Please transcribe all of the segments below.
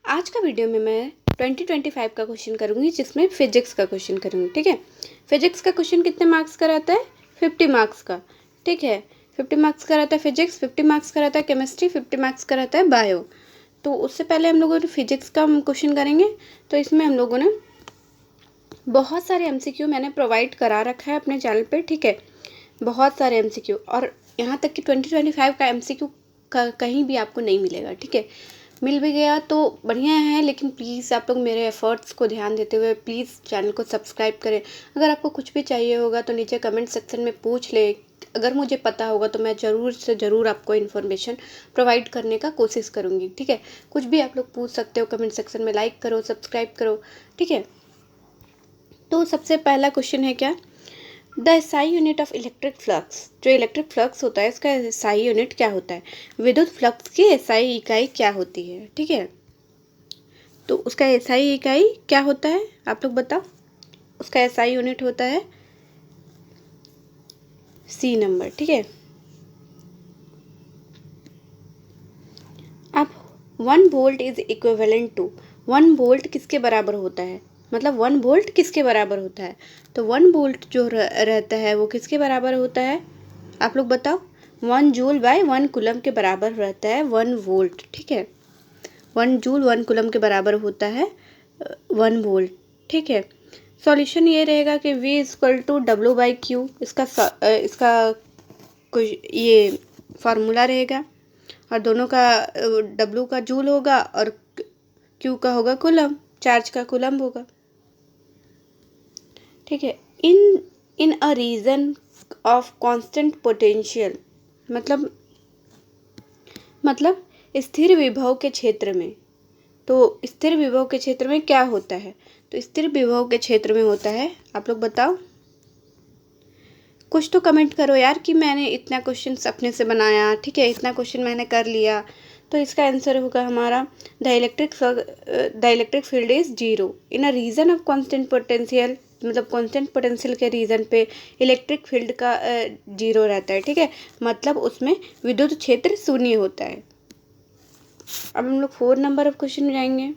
आज का वीडियो में मैं 2025 का क्वेश्चन करूँगी, जिसमें फिजिक्स का क्वेश्चन करूँगी। ठीक है, फिजिक्स का क्वेश्चन कितने मार्क्स का रहता है? 50 मार्क्स का। ठीक है, 50 मार्क्स का रहता है फिजिक्स, 50 मार्क्स का रहता है केमिस्ट्री, 50 मार्क्स का रहता है बायो। तो उससे पहले हम लोगों ने फिजिक्स का क्वेश्चन करेंगे। तो इसमें हम लोगों ने बहुत सारे एमसीक्यू मैंने प्रोवाइड करा रखा है अपने चैनल पर। ठीक है, बहुत सारे एमसीक्यू, और यहाँ तक कि 2025 का एमसीक्यू कहीं भी आपको नहीं मिलेगा। ठीक है, मिल भी गया तो बढ़िया है, लेकिन प्लीज़ आप लोग मेरे एफ़र्ट्स को ध्यान देते हुए प्लीज़ चैनल को सब्सक्राइब करें। अगर आपको कुछ भी चाहिए होगा तो नीचे कमेंट सेक्शन में पूछ लें। अगर मुझे पता होगा तो मैं ज़रूर से ज़रूर आपको इन्फॉर्मेशन प्रोवाइड करने का कोशिश करूँगी। ठीक है, कुछ भी आप लोग पूछ सकते हो कमेंट सेक्शन में। लाइक करो, सब्सक्राइब करो। ठीक है, तो सबसे पहला क्वेश्चन है क्या? The SI unit of electric flux. जो इलेक्ट्रिक फ्लक्स होता है, इसका एसआई यूनिट क्या होता है? विद्युत फ्लक्स की एसआई इकाई क्या होती है? ठीक है, तो उसका एसआई इकाई क्या होता है आप लोग बताओ। उसका एसआई यूनिट होता है सी नंबर। ठीक है, अब 1 volt is equivalent to, 1 volt किसके बराबर होता है? मतलब 1 वोल्ट किसके बराबर होता है? तो 1 वोल्ट जो रहता है वो किसके बराबर होता है आप लोग बताओ। 1 जूल बाय 1 कूलम के बराबर रहता है 1 वोल्ट। ठीक है, 1 जूल 1 कूलम के बराबर होता है 1 वोल्ट। ठीक है, सॉल्यूशन ये रहेगा कि V equal to W by Q, इसका कुछ ये फार्मूला रहेगा, और दोनों का W का जूल होगा और Q का होगा कूलम, चार्ज का कूलम होगा। ठीक है, इन a region of constant potential, मतलब स्थिर विभव के क्षेत्र में। तो स्थिर विभव के क्षेत्र में क्या होता है? तो स्थिर विभव के क्षेत्र में होता है, आप लोग बताओ। कुछ तो कमेंट करो यार कि मैंने इतना क्वेश्चन अपने से बनाया। ठीक है, इतना क्वेश्चन मैंने कर लिया। तो इसका आंसर होगा हमारा the electric field is zero in a region of constant potential. मतलब कांस्टेंट पोटेंशियल के रीजन पे इलेक्ट्रिक फील्ड का जीरो रहता है। ठीक है, मतलब उसमें विद्युत क्षेत्र शून्य होता है। अब हम लोग 4 नंबर ऑफ क्वेश्चन में जाएंगे।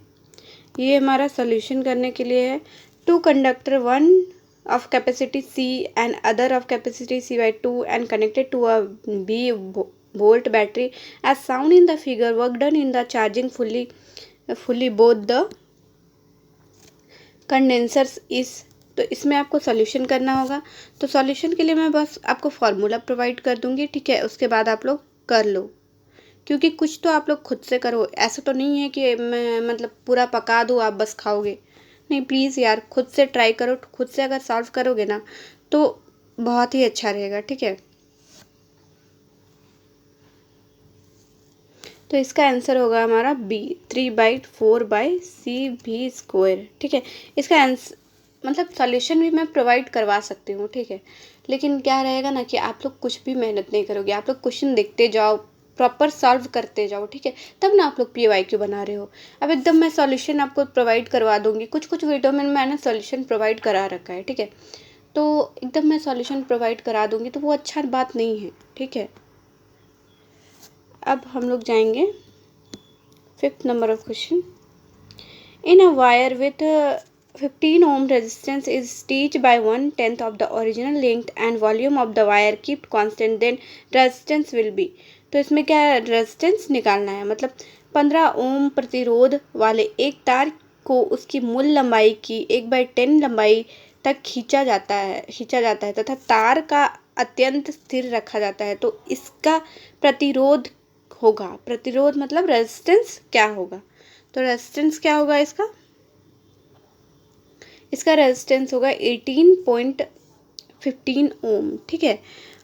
ये हमारा सोल्यूशन करने के लिए है। 2 conductor, 1 of capacity C and other of capacity C by 2 and connected to a B volt battery as shown in the figure. Work done in the charging fully both the condensers is। तो इसमें आपको solution करना होगा। तो solution के लिए मैं बस आपको फार्मूला प्रोवाइड कर दूंगी। ठीक है, उसके बाद आप लोग कर लो, क्योंकि कुछ तो आप लोग खुद से करो। ऐसा तो नहीं है कि मैं मतलब पूरा पका दूँ आप बस खाओगे। नहीं, प्लीज़ यार, खुद से ट्राई करो। खुद से अगर सॉल्व करोगे ना तो बहुत ही अच्छा रहेगा। ठीक है, तो इसका आंसर होगा हमारा B 3/4/CV²। ठीक है, इसका आंसर मतलब सॉल्यूशन भी मैं प्रोवाइड करवा सकती हूँ। ठीक है, लेकिन क्या रहेगा ना कि आप लोग कुछ भी मेहनत नहीं करोगे। आप लोग क्वेश्चन देखते जाओ, प्रॉपर सॉल्व करते जाओ। ठीक है, तब ना आप लोग PYQ बना रहे हो। अब एकदम मैं सॉल्यूशन आपको प्रोवाइड करवा दूंगी। कुछ कुछ वीडियो में मैंने सॉल्यूशन प्रोवाइड करा रखा है। ठीक है, तो एकदम मैं सॉल्यूशन प्रोवाइड करा दूंगी तो वो अच्छा बात नहीं है। ठीक है, अब हम लोग जाएंगे 5th number of question. In a wire with 15 ohm resistance is stitched by 1/10 of the original length and volume of the wire kept constant, then resistance will be। तो इसमें क्या है, रेजिस्टेंस निकालना है। मतलब 15 ओम प्रतिरोध वाले एक तार को उसकी मूल लंबाई की 1/10 लंबाई तक खींचा जाता है तथा तार का अत्यंत स्थिर रखा जाता है। तो इसका प्रतिरोध होगा, प्रतिरोध मतलब रेजिस्टेंस क्या होगा? तो रेजिस्टेंस क्या होगा इसका रेजिस्टेंस होगा 18.15 ओम। ठीक है,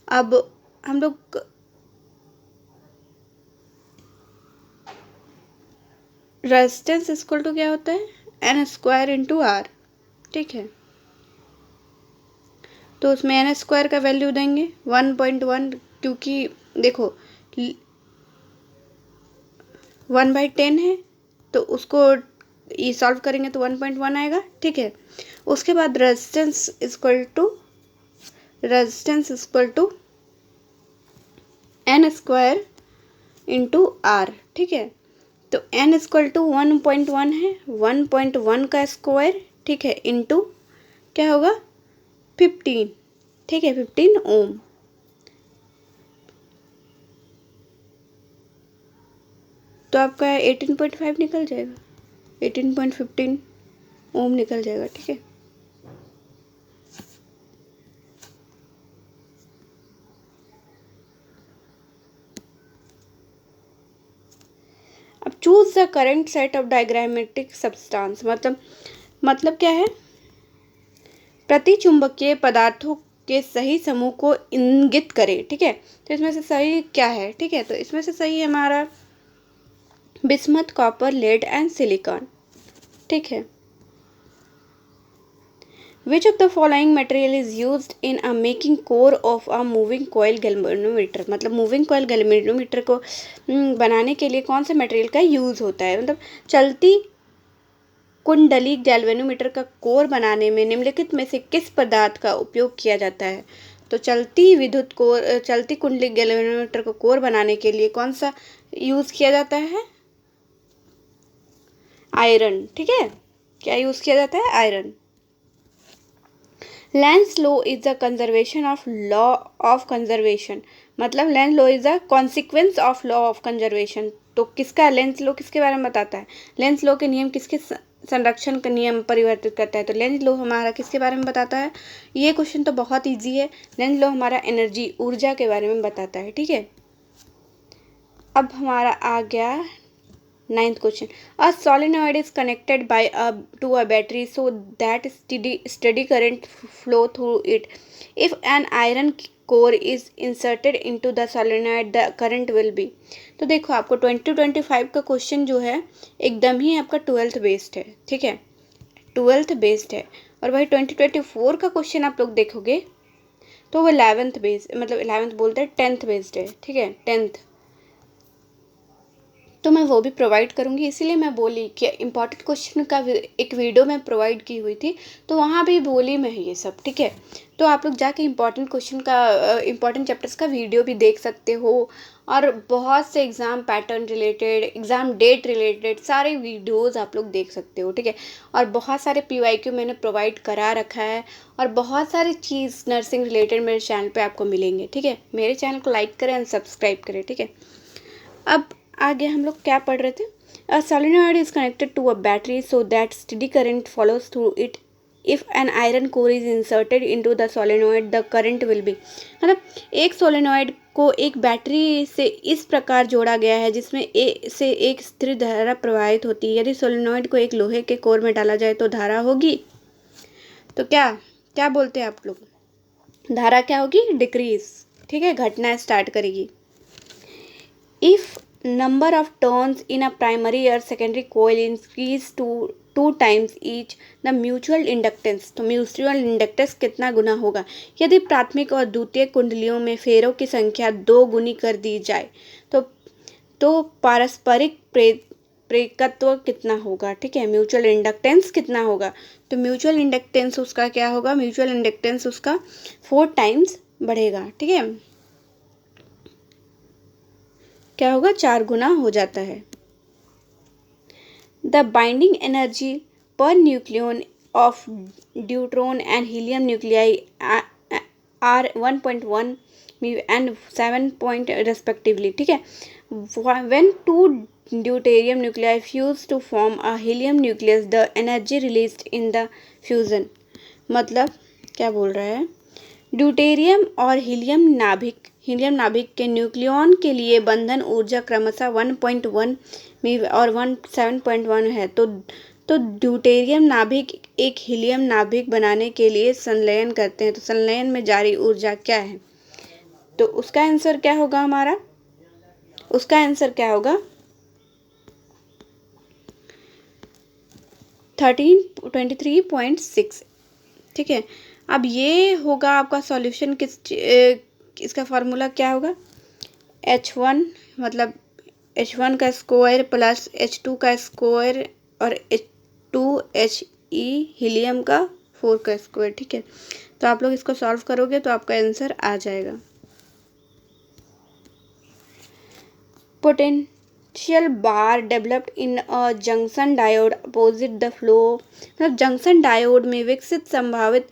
अब हम लोग रेजिस्टेंस इक्वल टू क्या होता है, N² × R। ठीक है, तो उसमें N² का वैल्यू देंगे 1.1, क्योंकि देखो 1/10 है तो उसको ये सॉल्व करेंगे तो 1.1 आएगा। ठीक है, उसके बाद resistance equal to N² × R। ठीक है, तो n इक्वल टू 1.1 है, 1.1 का स्क्वायर, ठीक है, इंटू क्या होगा 15, ठीक है, 15 ओम। तो आपका 18.5 निकल जाएगा, 18.15 ओम निकल जाएगा, ठीक है। अब choose the current set of diagrammatic substance, मतलब क्या है, प्रति चुंबकीय पदार्थों के सही समूह को इंगित करे, ठीक है। तो इसमें से सही क्या है, ठीक है, तो इसमें से सही है हमारा bismuth, copper, lead and silicon, ठीक है। Which of the following material is used in a making core of a moving coil galvanometer, मतलब मूविंग कॉइल गैल्वेनोमीटर को बनाने के लिए कौन से मटेरियल का यूज़ होता है, मतलब चलती कुंडली गैल्वेनोमीटर का कोर बनाने में निम्नलिखित में से किस पदार्थ का उपयोग किया जाता है। तो चलती कुंडली गैल्वेनोमीटर को कोर बनाने के लिए कौन सा यूज़ किया जाता है, आयरन, ठीक है। क्या यूज़ किया जाता है, iron. Lenz law is the conservation of law of conservation, मतलब Lenz law is the consequence of law of conservation. तो किसका लेंस लॉ किसके बारे में बताता है, लेंस लॉ के नियम किसके संरक्षण का नियम परिवर्तित करता है। तो लेंस लॉ हमारा किसके बारे में बताता है, ये क्वेश्चन तो बहुत ईजी है। लेंस लॉ हमारा एनर्जी, ऊर्जा के बारे में बताता है, ठीक है। अब हमारा आ गया 9th question. A solenoid is connected to a battery so that steady current flow through it. If an iron core is inserted into the solenoid, the current will be. तो देखो आपको 2025 का क्वेश्चन जो है एकदम ही आपका 12th बेस्ड है, ठीक है, 12th बेस्ड है। और वही 2024 का क्वेश्चन आप लोग देखोगे तो वो 11th बेस्ड, मतलब 11th बोलते हैं 10th बेस्ड है, ठीक है, 10th। तो मैं वो भी प्रोवाइड करूँगी, इसीलिए मैं बोली कि इम्पॉर्टेंट क्वेश्चन का एक वीडियो मैं प्रोवाइड की हुई थी, तो वहाँ भी बोली मैं ये सब, ठीक है। तो आप लोग जाके इम्पॉर्टेंट क्वेश्चन का, इम्पॉर्टेंट चैप्टर्स का वीडियो भी देख सकते हो, और बहुत से exam pattern related, exam date related सारे वीडियोज़ आप लोग देख सकते हो, ठीक है। और बहुत सारे PYQ मैंने प्रोवाइड करा रखा है, और बहुत सारी चीज़ नर्सिंग रिलेटेड मेरे चैनल पर आपको मिलेंगे, ठीक है। मेरे चैनल को लाइक करें एंड सब्सक्राइब करें, ठीक है। अब आगे हम लोग क्या पढ़ रहे थे, a solenoid is connected to a battery so that steady current follows through it. If an iron core is inserted into the solenoid the current will be, मतलब एक सोलेनॉइड को एक बैटरी से इस प्रकार जोड़ा गया है जिसमें से एक स्थिर धारा प्रवाहित होती है। यदि सोलेनॉइड को एक लोहे के कोर में डाला जाए तो धारा होगी, तो क्या क्या बोलते हैं आप लोग, धारा क्या होगी, डिक्रीज, ठीक है, घटना स्टार्ट करेगी। If number of turns in a primary or secondary coil increase to 2 times each the mutual inductance, तो म्यूचुअल इंडक्टेंस कितना गुना होगा। यदि प्राथमिक और द्वितीयक कुंडलियों में फेरों की संख्या 2 गुनी कर दी जाए तो पारस्परिक प्रेरकत्व कितना होगा, ठीक है, म्यूचुअल इंडक्टेंस कितना होगा। तो म्यूचुअल इंडक्टेंस उसका क्या होगा, म्यूचुअल इंडक्टेंस उसका 4 टाइम्स बढ़ेगा, ठीक है, क्या होगा, 4 गुना हो जाता है। The binding energy per nucleon of deuteron and helium nuclei are 1.1 and 7 point respectively, ठीक है। When 2 deuterium nuclei fuse to form a helium nucleus the energy released in the fusion, मतलब क्या बोल रहा है, ड्यूटेरियम और हीलियम नाभिक के न्यूक्लियॉन के लिए बंधन ऊर्जा क्रमशः 1.1 और 7.1 है। तो ड्यूटेरियम नाभिक एक हीलियम नाभिक बनाने के लिए संलयन करते हैं। तो संलयन में जारी ऊर्जा क्या है, तो उसका आंसर क्या होगा हमारा, उसका आंसर क्या होगा 23.6, ठीक है। अब ये होगा आपका सॉल्यूशन इसका फार्मूला क्या होगा, H1 मतलब H1 का स्क्वायर प्लस H2 का स्क्वायर और H2He हीलियम का 4 का स्क्वायर, ठीक है। तो आप लोग इसको सॉल्व करोगे तो आपका आंसर आ जाएगा। potential bar developed in a junction diode opposite the flow, मतलब जंक्शन डायोड में विकसित संभावित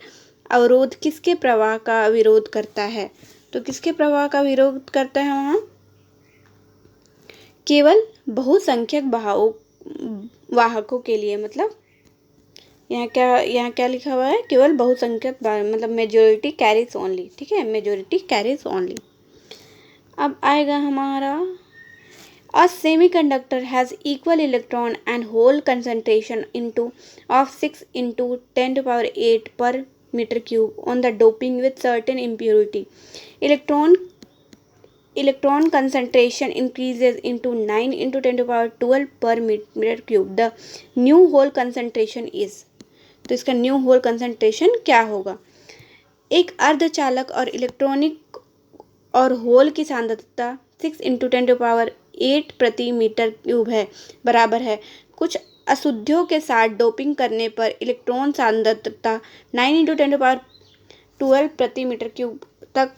अवरोध किसके प्रवाह का विरोध करता है? तो किसके प्रवाह का विरोध करता है वहाँ? केवल बहुसंख्यक वाहकों के लिए, मतलब यहाँ क्या लिखा हुआ है? केवल बहुसंख्यक, मतलब मेजोरिटी कैरीज ओनली, ठीक है, मेजोरिटी कैरीज ओनली। अब आएगा हमारा A semiconductor has equal electron and hole concentration of 6 into 10 to power 8 per meter cube on the doping with certain impurity. Electron concentration increases into 9 into 10 to power 12 per meter cube. The new hole concentration is, तो इसका new whole concentration क्या होगा? एक अर्धचालक और electronic और whole की सांद्रता 6 इंटू 10 टू पावर 8 प्रति मीटर क्यूब है, बराबर है। कुछ अशुद्धियों के साथ डोपिंग करने पर इलेक्ट्रॉन सांद्रता 9 इंटू 10 टू पावर 12 प्रति मीटर क्यूब तक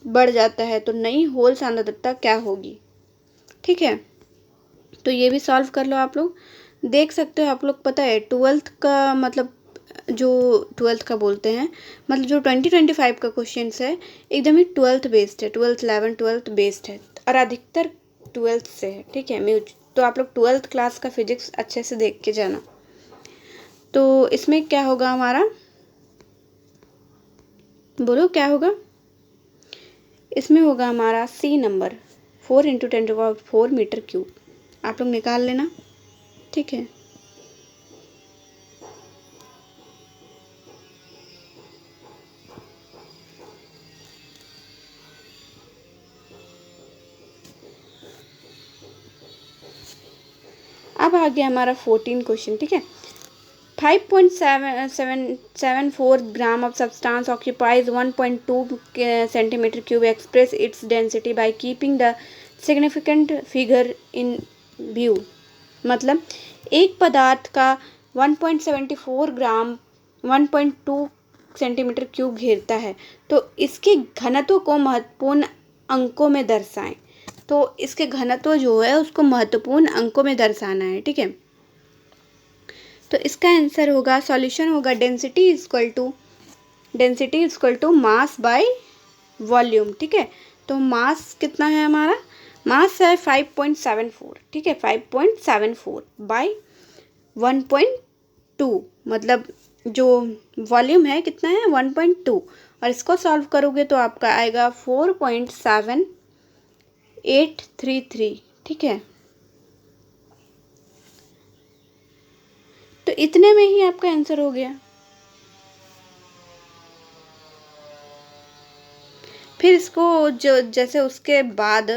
बढ़ जाता है, तो नई होल सांद्रता क्या होगी? ठीक है, तो ये भी सॉल्व कर लो आप लोग। देख सकते हो आप लोग, पता है 12th का मतलब जो 12th का बोलते हैं, मतलब जो 2025 का क्वेश्चन है एकदम ही 12th बेस्ड है, 12th 11 12th बेस्ड है और अधिकतर 12th से है, ठीक है। तो आप लोग 12th क्लास का फिजिक्स अच्छे से देख के जाना। तो इसमें क्या होगा हमारा, बोलो क्या होगा? इसमें होगा हमारा C number 4 into 10 to power 4 metre cube, आप लोग निकाल लेना, ठीक है। अब आ गया हमारा 14 क्वेश्चन, ठीक है। 5.774 gram of substance occupies 1.2 centimetre cube, express its density by keeping the significant figure in view. मतलब एक पदार्थ का 1.74 ग्राम 1.2 सेंटीमीटर क्यूब घेरता है, तो इसके घनत्व को महत्वपूर्ण अंकों में दर्शाएं। तो इसके घनत्व जो है उसको महत्वपूर्ण अंकों में दर्शाना है, ठीक है। तो इसका आंसर होगा, सॉल्यूशन होगा density equal to mass by volume, ठीक है। तो मास कितना है हमारा? मास है 5.74, ठीक है, 5.74 बाय 1.2, मतलब जो वॉल्यूम है कितना है 1.2, और इसको सॉल्व करोगे तो आपका आएगा 4.7833, ठीक है। तो इतने में ही आपका आंसर हो गया। फिर इसको जो जैसे उसके बाद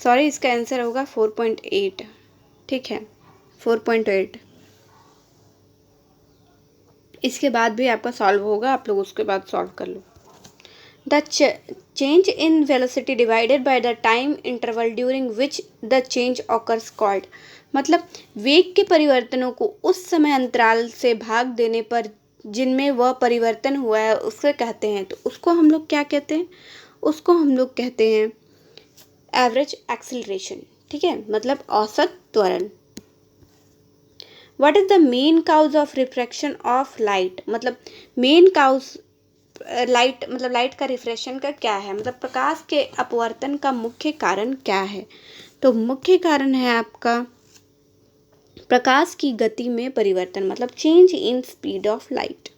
सॉरी, इसका आंसर होगा 4.8, ठीक है, 4.8। इसके बाद भी आपका सॉल्व होगा, आप लोग उसके बाद सॉल्व कर लो। The change in velocity divided by the time interval during which the change occurs called, मतलब वेग के परिवर्तनों को उस समय अंतराल से भाग देने पर जिनमें वह परिवर्तन हुआ है उससे कहते हैं। तो उसको हम लोग क्या कहते हैं? उसको हम लोग कहते हैं एवरेज एक्सीलरेशन, ठीक है, मतलब औसत त्वरण। What is the main cause of refraction of light, मतलब मेन काउज लाइट, मतलब लाइट का रिफ्रैक्शन का क्या है, मतलब प्रकाश के अपवर्तन का मुख्य कारण क्या है? तो मुख्य कारण है आपका प्रकाश की गति में परिवर्तन, मतलब change in speed of light.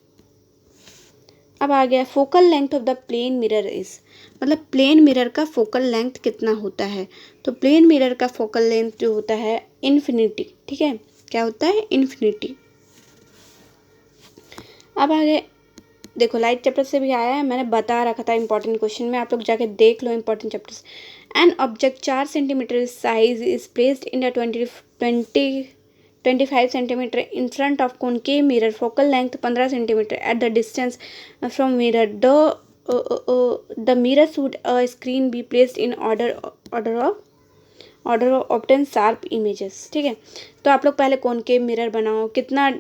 अब आ गया focal length of the plane mirror is, मतलब प्लेन मिरर का फोकल लेंथ कितना होता है? तो प्लेन मिरर का फोकल लेंथ जो होता है इन्फिनिटी, ठीक है, क्या होता है? इन्फिनिटी। अब आगे देखो, लाइट चैप्टर से भी आया है, मैंने बता रखा था इंपॉर्टेंट क्वेश्चन में, आप लोग जाके देख लो important chapters. An object 4 centimetre size is placed in 25 centimetre in front of concave mirror, focal length 15 centimetre at the distance from mirror, the mirror should a screen be placed in order of obtain sharp images, ठीक है। तो आप लोग पहले concave mirror बनाओ, कितना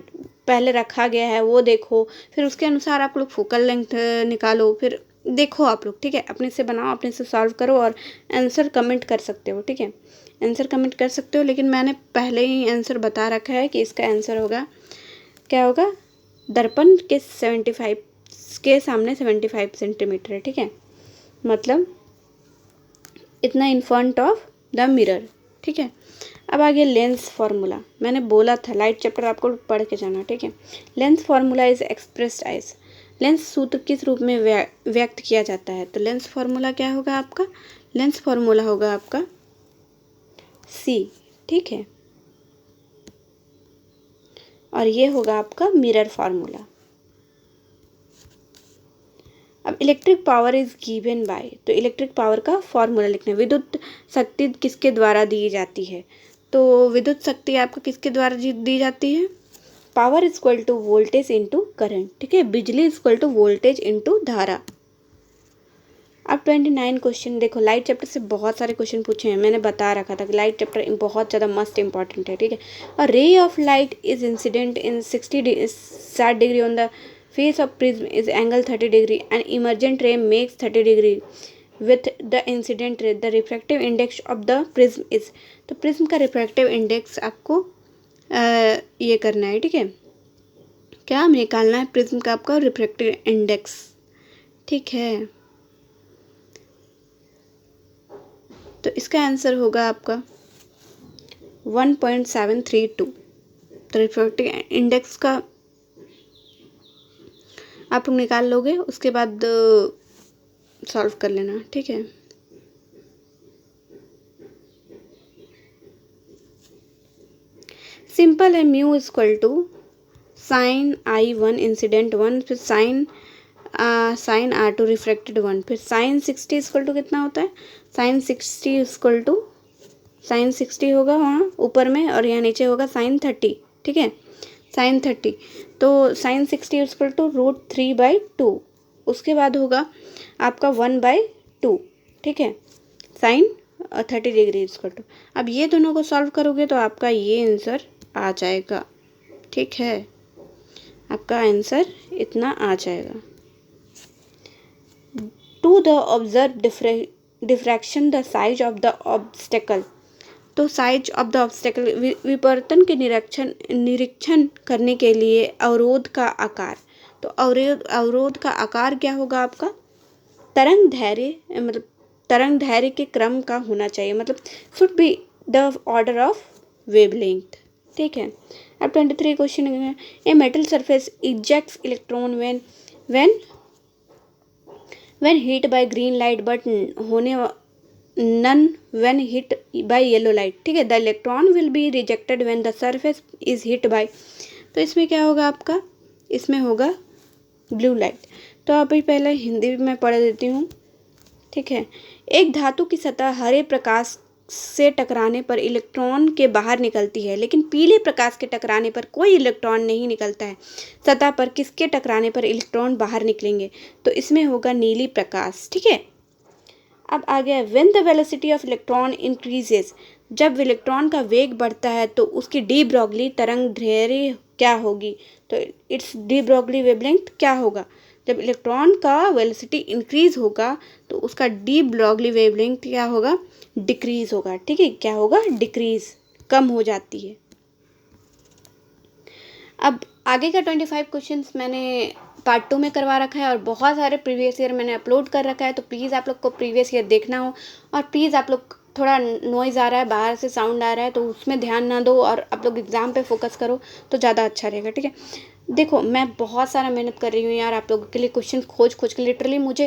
पहले रखा गया है वो देखो, फिर उसके अनुसार आप लोग फोकल लेंथ निकालो, फिर देखो आप लोग, ठीक है, अपने से बनाओ, अपने से सॉल्व करो और आंसर कमेंट कर सकते हो, ठीक है, आंसर कमेंट कर सकते हो। लेकिन मैंने पहले ही आंसर बता रखा है कि इसका आंसर होगा, क्या होगा, दर्पण के 75 के सामने 75 सेंटीमीटर है, ठीक है, मतलब इतना इन फ्रंट ऑफ द मिरर, ठीक है। अब आगे लेंस फार्मूला, मैंने बोला था लाइट चैप्टर आपको पढ़ के जाना, ठीक है। Lens formula is expressed as, lens सूत्र किस रूप में व्यक्त किया जाता है, तो लेंस फार्मूला क्या होगा आपका, लेंस फार्मूला होगा आपका सी, ठीक है, और ये होगा आपका मिरर फार्मूला। अब electric power is given by, तो इलेक्ट्रिक पावर का फॉर्मूला लिखना है। विद्युत शक्ति किसके द्वारा दी जाती है, तो विद्युत शक्ति आपको किसके द्वारा दी जाती है, power is equal to voltage into current, ठीक है, बिजली is equal to voltage into धारा। अब 29 क्वेश्चन देखो, लाइट चैप्टर से बहुत सारे क्वेश्चन पूछे हैं, मैंने बता रखा था कि लाइट चैप्टर बहुत ज़्यादा मस्त इंपॉर्टेंट है, ठीक है। और ray of light is incident in 60 degree on the face of prism is angle 30 degree and emergent रे makes 30 degree with the incident ray, the refractive index of the prism is, तो prism का refractive index आपको ये करना है, ठीक है, क्या निकालना है, प्रिज्म का आपका रिफ्रैक्टिव इंडेक्स, ठीक है। तो इसका आंसर होगा आपका 1.732, तो रिफ्रैक्टिव इंडेक्स का आप लोग निकाल लोगे, उसके बाद सॉल्व कर लेना, ठीक है। सिंपल है, mu equal to sine I1 incident 1, फिर साइन R2 रिफ्रैक्टेड 1, फिर साइन 60 इक्वल टू कितना होता है, साइन 60 इक्वल टू साइन 60 होगा वहाँ ऊपर में और यहाँ नीचे होगा साइन 30, ठीक है, साइन 30, तो साइन 60 इक्वल टू √3/2, उसके बाद होगा आपका 1/2, ठीक है, साइन 30 डिग्री इक्वल टू। अब ये दोनों को सॉल्व करोगे तो आपका ये आंसर आ जाएगा, ठीक है, आपका आंसर इतना आ जाएगा। To the observe diffraction the size of the obstacle, तो साइज ऑफ द ऑब्स्टेकल विवर्तन के निरीक्षण करने के लिए अवरोध का आकार, तो अवरोध का आकार क्या होगा आपका, तरंग दैर्घ्य, मतलब तरंग दैर्घ्य के क्रम का होना चाहिए, मतलब should be the order of wavelength, ठीक है। अब 23 क्वेश्चन है, a metal surface ejects electron when hit by green light but होने none when hit by yellow light, ठीक है, the electron will be rejected when the surface is hit by, तो इसमें क्या होगा आपका, इसमें होगा ब्लू लाइट। तो अभी पहले हिंदी में पढ़ देती हूँ, ठीक है। एक धातु की सतह हरे प्रकाश से टकराने पर इलेक्ट्रॉन के बाहर निकलती है, लेकिन पीले प्रकाश के टकराने पर कोई इलेक्ट्रॉन नहीं निकलता है, सतह पर किसके टकराने पर इलेक्ट्रॉन बाहर निकलेंगे, तो इसमें होगा नीली प्रकाश, ठीक है। अब आ गया when the velocity of electron increases, जब इलेक्ट्रॉन का वेग बढ़ता है तो उसकी डी ब्रॉगली तरंग दैर्घ्य क्या होगी, तो इट्स डी ब्रॉगली वेवलेंथ क्या होगा, जब इलेक्ट्रॉन का वेलोसिटी इंक्रीज होगा तो उसका डी ब्रॉगली वेवलेंथ क्या होगा, डिक्रीज होगा, ठीक है, क्या होगा, डिक्रीज, कम हो जाती है। अब आगे का 25 क्वेश्चंस मैंने पार्ट 2 में करवा रखा है और बहुत सारे प्रीवियस ईयर मैंने अपलोड कर रखा है, तो प्लीज़ आप लोग को प्रीवियस ईयर देखना हो, और प्लीज़ आप लोग थोड़ा नॉइज़ आ रहा है, बाहर से साउंड आ रहा है, तो उसमें ध्यान ना दो और आप लोग एग्ज़ाम पे फोकस करो तो ज़्यादा अच्छा रहेगा, ठीक है। देखो मैं बहुत सारा मेहनत कर रही हूँ यार आप लोगों के लिए, क्वेश्चन खोज के लिटरली मुझे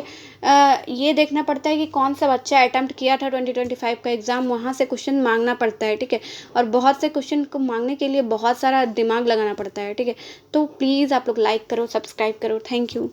ये देखना पड़ता है कि कौन सा बच्चा अटैम्प्ट किया था 2025 का एग्ज़ाम, वहाँ से क्वेश्चन मांगना पड़ता है, ठीक है, और बहुत से क्वेश्चन को मांगने के लिए बहुत सारा दिमाग लगाना पड़ता है, ठीक है। तो प्लीज़ आप लोग लाइक करो, सब्सक्राइब करो, थैंक यू।